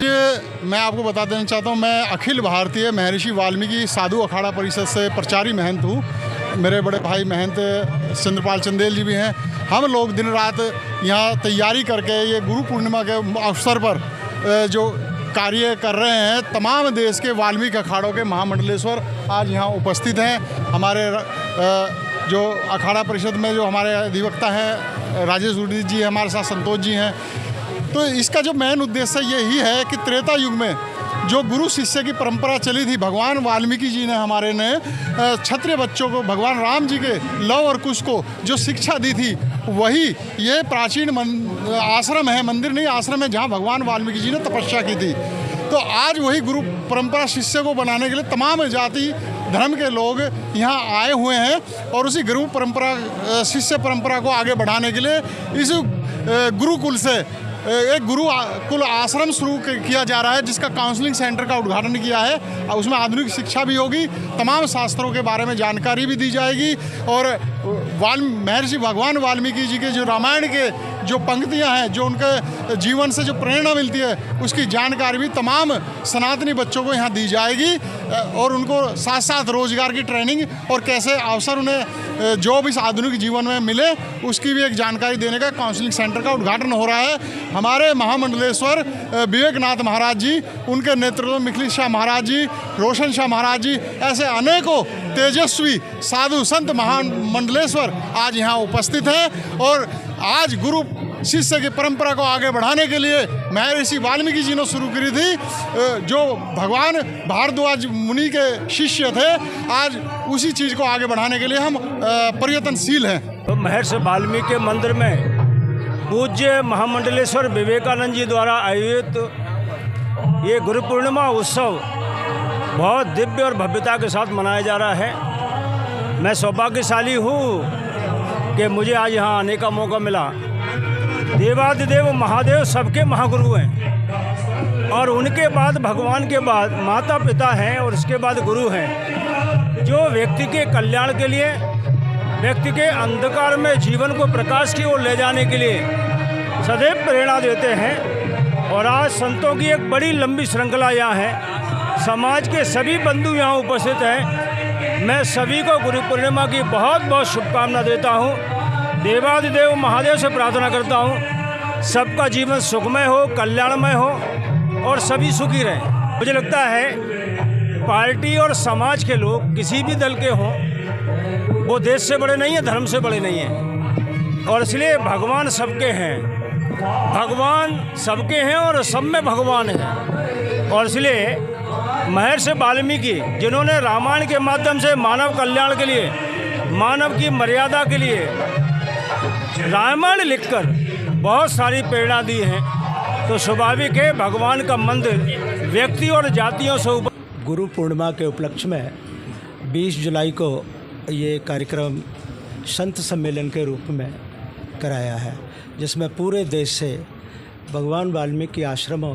मैं आपको बता देना चाहता हूँ, मैं अखिल भारतीय महर्षि वाल्मीकि साधु अखाड़ा परिषद से प्रचारी महंत हूँ। मेरे बड़े भाई महंत चंद्रपाल चंदेल जी भी हैं। हम लोग दिन रात यहाँ तैयारी करके ये गुरु पूर्णिमा के अवसर पर जो कार्य कर रहे हैं, तमाम देश के वाल्मीकि अखाड़ों के महामंडलेश्वर आज यहाँ उपस्थित हैं। हमारे जो अखाड़ा परिषद में जो हमारे अधिवक्ता हैं राजेश उर्दी जी, हमारे साथ संतोष जी हैं। तो इसका जो मेन उद्देश्य यही है कि त्रेता युग में जो गुरु शिष्य की परंपरा चली थी, भगवान वाल्मीकि जी ने हमारे ने क्षत्रिय बच्चों को भगवान राम जी के लव और कुश को जो शिक्षा दी थी, वही ये प्राचीन आश्रम है, मंदिर नहीं आश्रम है, जहाँ भगवान वाल्मीकि जी ने तपस्या की थी। तो आज वही गुरु परंपरा शिष्य को बनाने के लिए तमाम जाति धर्म के लोग यहाँ आए हुए हैं और उसी गुरु परंपरा शिष्य परंपरा को आगे बढ़ाने के लिए इस गुरुकुल से एक गुरुकुल आश्रम शुरू किया जा रहा है, जिसका काउंसलिंग सेंटर का उद्घाटन किया है। उसमें आधुनिक शिक्षा भी होगी, तमाम शास्त्रों के बारे में जानकारी भी दी जाएगी और महर्षि भगवान वाल्मीकि जी के जो रामायण के जो पंक्तियां हैं, जो उनके जीवन से जो प्रेरणा मिलती है, उसकी जानकारी भी तमाम सनातनी बच्चों को यहाँ दी जाएगी और उनको साथ साथ रोजगार की ट्रेनिंग और कैसे अवसर उन्हें जॉब इस आधुनिक जीवन में मिले, उसकी भी एक जानकारी देने का काउंसलिंग सेंटर का उद्घाटन हो रहा है। हमारे महामंडलेश्वर विवेकनाथ महाराज जी, उनके नेतृत्व में मिथिलेश शाह महाराज जी, रोशन शाह महाराज जी, ऐसे अनेकों तेजस्वी साधु संत महामंडलेश्वर आज यहाँ उपस्थित हैं और आज गुरु शिष्य की परंपरा को आगे बढ़ाने के लिए महर्षि वाल्मीकि जी ने शुरू करी थी, जो भगवान भारद्वाज मुनि के शिष्य थे। आज उसी चीज़ को आगे बढ़ाने के लिए हम प्रयत्नशील हैं। तो महर्षि वाल्मीकि मंदिर में पूज्य महामंडलेश्वर विवेकानंद जी द्वारा आयोजित ये गुरु पूर्णिमा उत्सव बहुत दिव्य और भव्यता के साथ मनाया जा रहा है। मैं सौभाग्यशाली हूँ कि मुझे आज यहाँ आने का मौका मिला। देवादिदेव महादेव सबके महागुरु हैं और उनके बाद भगवान के बाद माता पिता हैं और उसके बाद गुरु हैं, जो व्यक्ति के कल्याण के लिए, व्यक्ति के अंधकार में जीवन को प्रकाश की ओर ले जाने के लिए सदैव प्रेरणा देते हैं। और आज संतों की एक बड़ी लंबी श्रृंखला यहाँ है। समाज के सभी बंधु यहाँ उपस्थित हैं। मैं सभी को गुरु पूर्णिमा की बहुत बहुत शुभकामना देता हूँ। देवादिदेव महादेव से प्रार्थना करता हूँ सबका जीवन सुखमय हो, कल्याणमय हो और सभी सुखी रहें। मुझे लगता है पार्टी और समाज के लोग किसी भी दल के हों, वो देश से बड़े नहीं हैं, धर्म से बड़े नहीं हैं और इसलिए भगवान सबके हैं। भगवान सबके हैं और सब में भगवान है। और इसलिए महर्षि वाल्मीकि जिन्होंने रामायण के माध्यम से मानव कल्याण के लिए, मानव की मर्यादा के लिए रामायण लिखकर बहुत सारी प्रेरणा दी है, तो स्वाभाविक है भगवान का मंदिर व्यक्ति और जातियों से ऊपर। गुरु पूर्णिमा के उपलक्ष्य में 20 जुलाई को ये कार्यक्रम संत सम्मेलन के रूप में कराया है, जिसमें पूरे देश से भगवान वाल्मीकि आश्रमों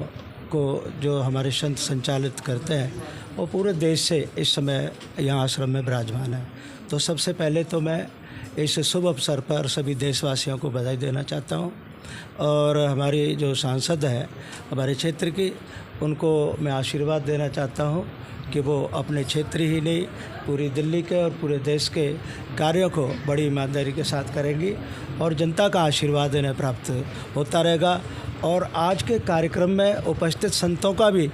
को जो हमारे संत संचालित करते हैं, वो पूरे देश से इस समय यहाँ आश्रम में विराजमान है। तो सबसे पहले तो मैं इस शुभ अवसर पर सभी देशवासियों को बधाई देना चाहता हूँ और हमारी जो सांसद है हमारे क्षेत्र की, उनको मैं आशीर्वाद देना चाहता हूँ कि वो अपने क्षेत्र ही नहीं, पूरी दिल्ली के और पूरे देश के कार्यों को बड़ी ईमानदारी के साथ करेंगी और जनता का आशीर्वाद इन्हें प्राप्त होता रहेगा। और आज के कार्यक्रम में उपस्थित संतों का भी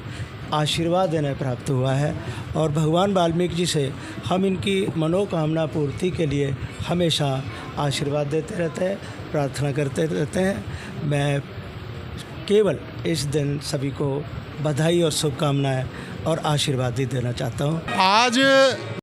आशीर्वाद इन्हें प्राप्त हुआ है और भगवान वाल्मीकि जी से हम इनकी मनोकामना पूर्ति के लिए हमेशा आशीर्वाद देते रहते हैं, प्रार्थना करते रहते हैं। मैं केवल इस दिन सभी को बधाई और शुभकामनाएं और आशीर्वाद ही देना चाहता हूँ। आज